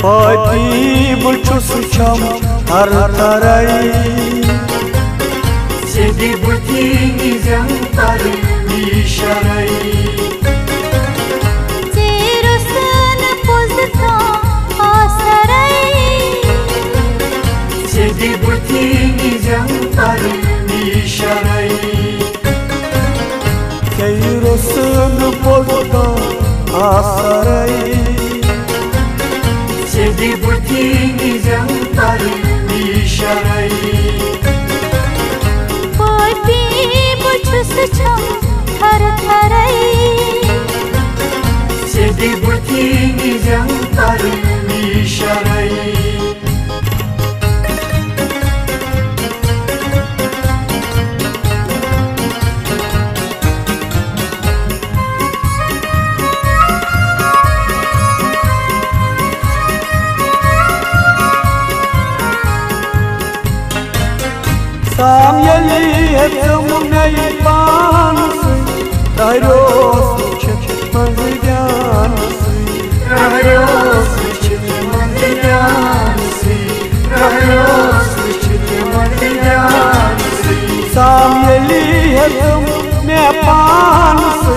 Pati bulchus cham har tarai Sedi butini jantar isharai Cerusan pozta asarai Sedi butini jantar isharai Cerusan pozta asarai Sedi butini jantar isharai Pati bulchus cham har tarai Sedi butini jantar isharai Sam yeli hepsum ney pansı Dayros çıkmazyansı Rahayos çıkmazyansı Rahayos çıkmazyansı Sam yeli hepsum ney pansı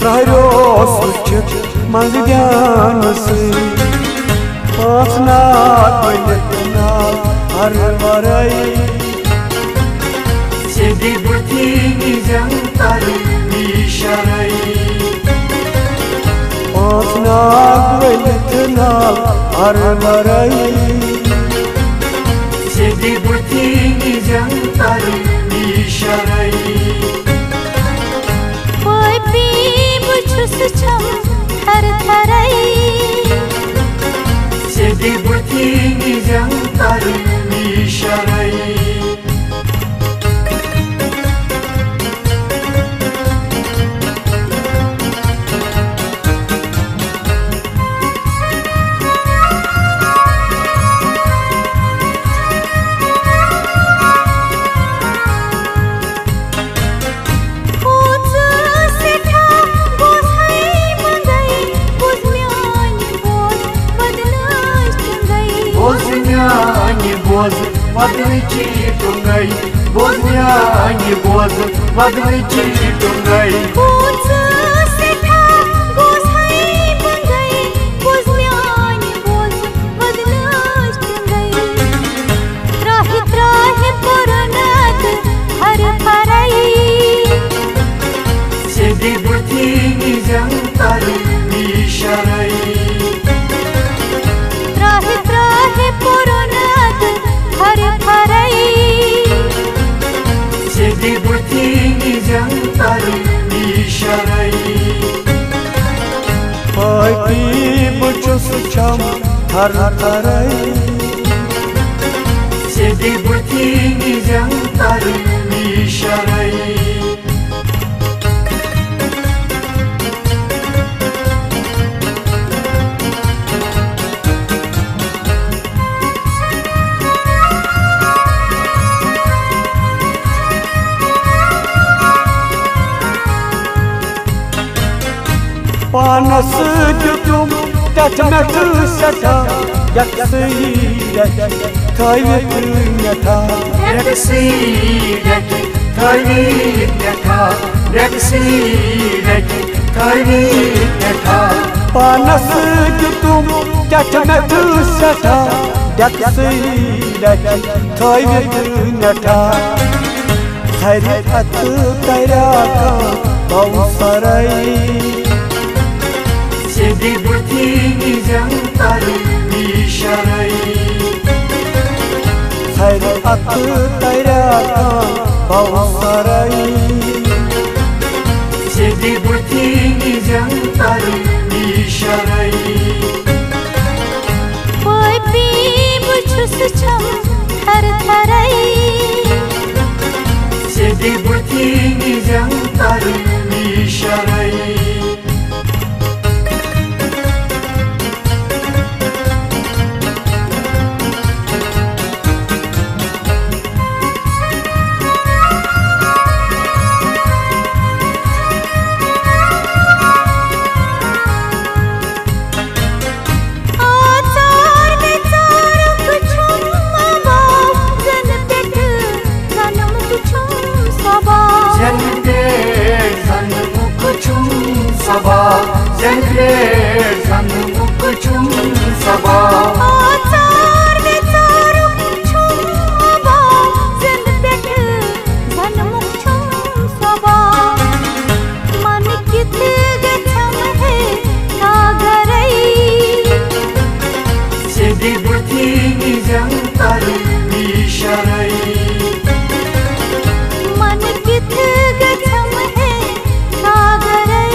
Dayros çıkmazyansı Asnat bayletna arvaray Sedi butini jantar isharai Asnat bayletna arvaray Sedi butini jantar isharai Pati bulchus cham har tarai Sedi butini jantar isharai Боз, водничи тунгай, Бозняни боз, водничи тунгай. Куца сета госхай бангай, Бозняни боз, воднаш тунгай. Траhi траhi поранат har parai. Sedi butini jantar isharai. Tраhi tраhi poranat har parai. Sedi butini jantar isharai. Pati bulchus cham har tarai Sedi butini jantar isharai. Panas jutum tatmet sata yaksiyat kayvetnyata Yaksilet kayvetnyata Yaksilet kayvetnyata Panas jutum tatmet sata yaksiyat kayvetnyata Hayrat tayraka bavsarai Sedi butini jantar isharai. Hayrat tayraka bavsarai Sedi butini jantar isharai. Pati bulchus cham har tarai. Sedi butini jantar isharai. Acha Zengler sanmuk uçum sabah Açar ve çaruk çum sabah Zendbek zanmuk çum sabah Man kit gacham hai nagarei Sedi butini jantar nisharai Man kit gacham hai nagarei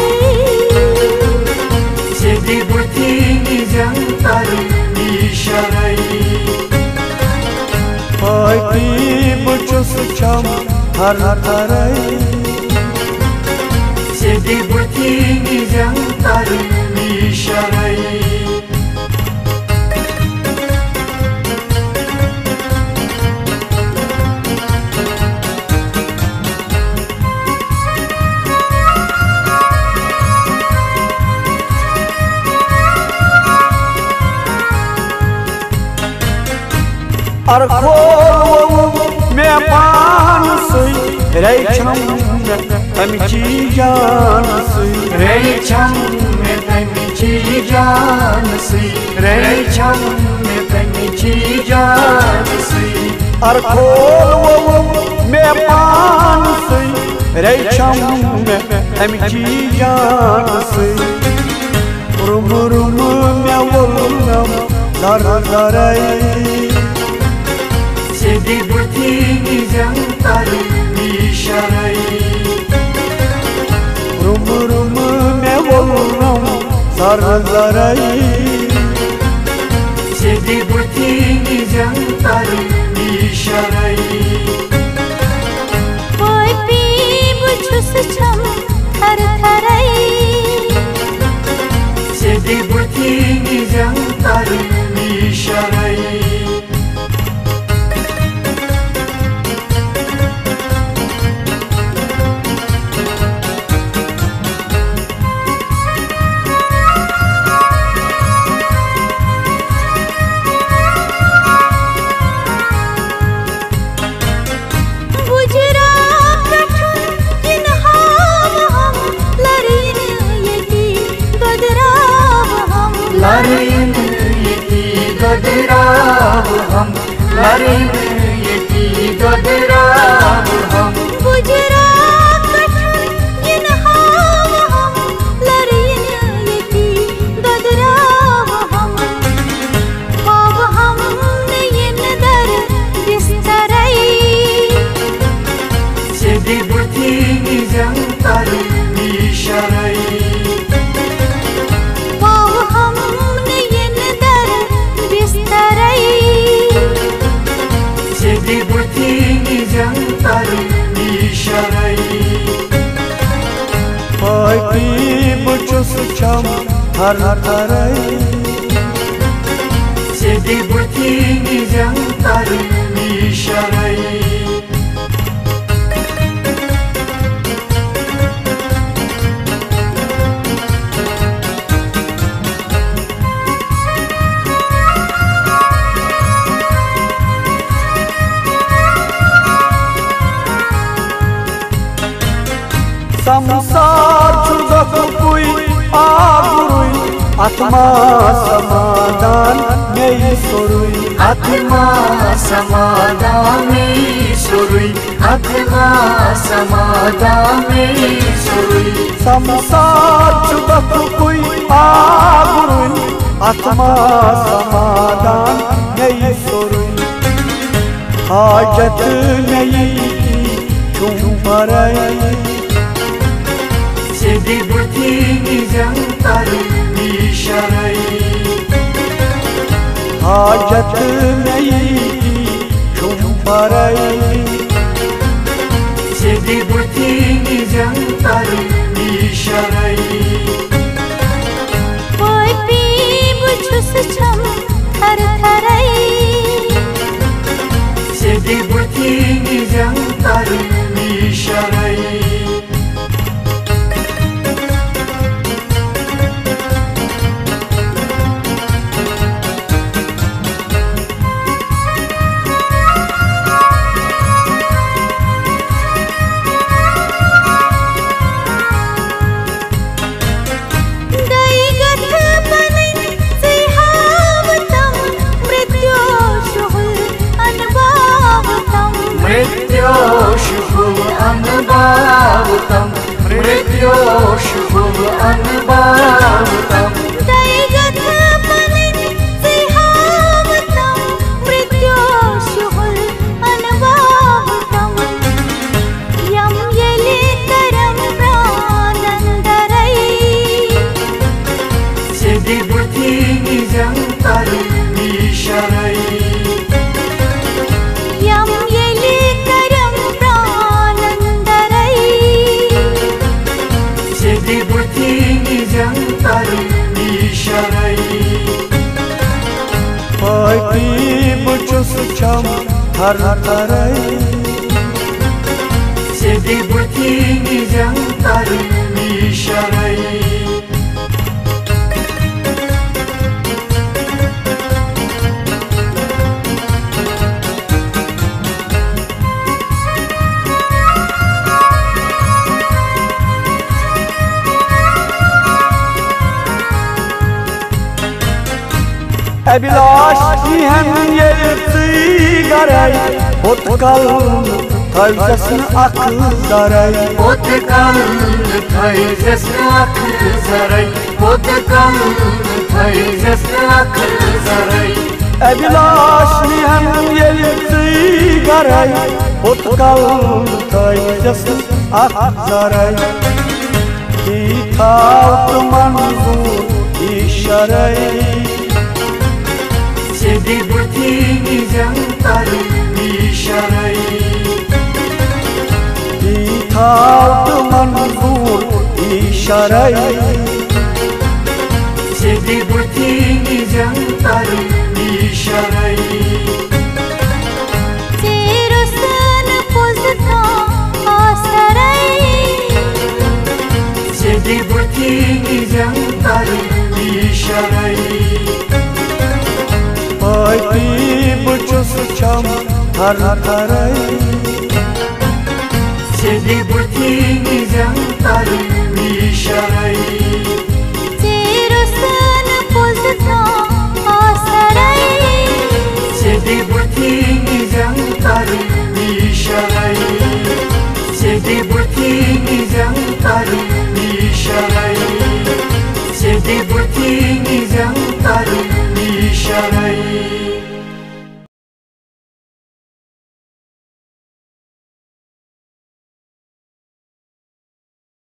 Sedi butini jantar nisharai Haydi buçus çam har tarai Sedi butini jantar nisharai Arkhol me pan sui rei cham amchi jan sui Rei cham me tamichi jansi Rei cham me tamichi jansi Arkhol me pan sui rei cham amchi jan sui Rum rum me wolnam dar darai Sedi butini jantar nisharai Rum rum me wolnam dar darai Sedi butini jantar nisharai Oy pi buchus cham thar tharai Sedi butini jantar nisharai Larin yeti dodirav ham Larin yeti dodirav ham Gujarat kathun yin ham larin yeti dodra ham Khab hum ne yin dar bistarai Sedi butini jantar nisharai Sedi butini jantar nisharai Haydi buçus çam har tarai Sedi butini jantar nisharai Samsar çudak kuy agurui Atma samadan mey sorui Atma samadami surui Atma samadami surui Samsar çudak kuy agurui Atma samadan mey sorui Hacet neyi çumparai Sedi butini jantar nisharai Hacet neyi çumparai Sedi butini jantar nisharai Oy pi buchus cham thar tharai Sedi butini jantar nisharai Sedi butini jantar misharai Yam yeli karam pranandarai Sedi butini jantar misharai Pati buchus cham har tarai Sedi butini jantar misharai Ebilaş hem yeltsi garay Otkal tayzasın akıl daray Otkal tayzasın akıl zaray Otkal tayzasın akıl zaray Ebilaş hem yeltsi garay Otkal tayzasın akıl daray Hitavt manzur işaray Sedi butini jantar misharai Hitavt manzur işaray Sedi butini jantar misharai Terusan pozta asarai Sedi butini jantar misharai Pati buchus cham har tarai Sedi butini jantar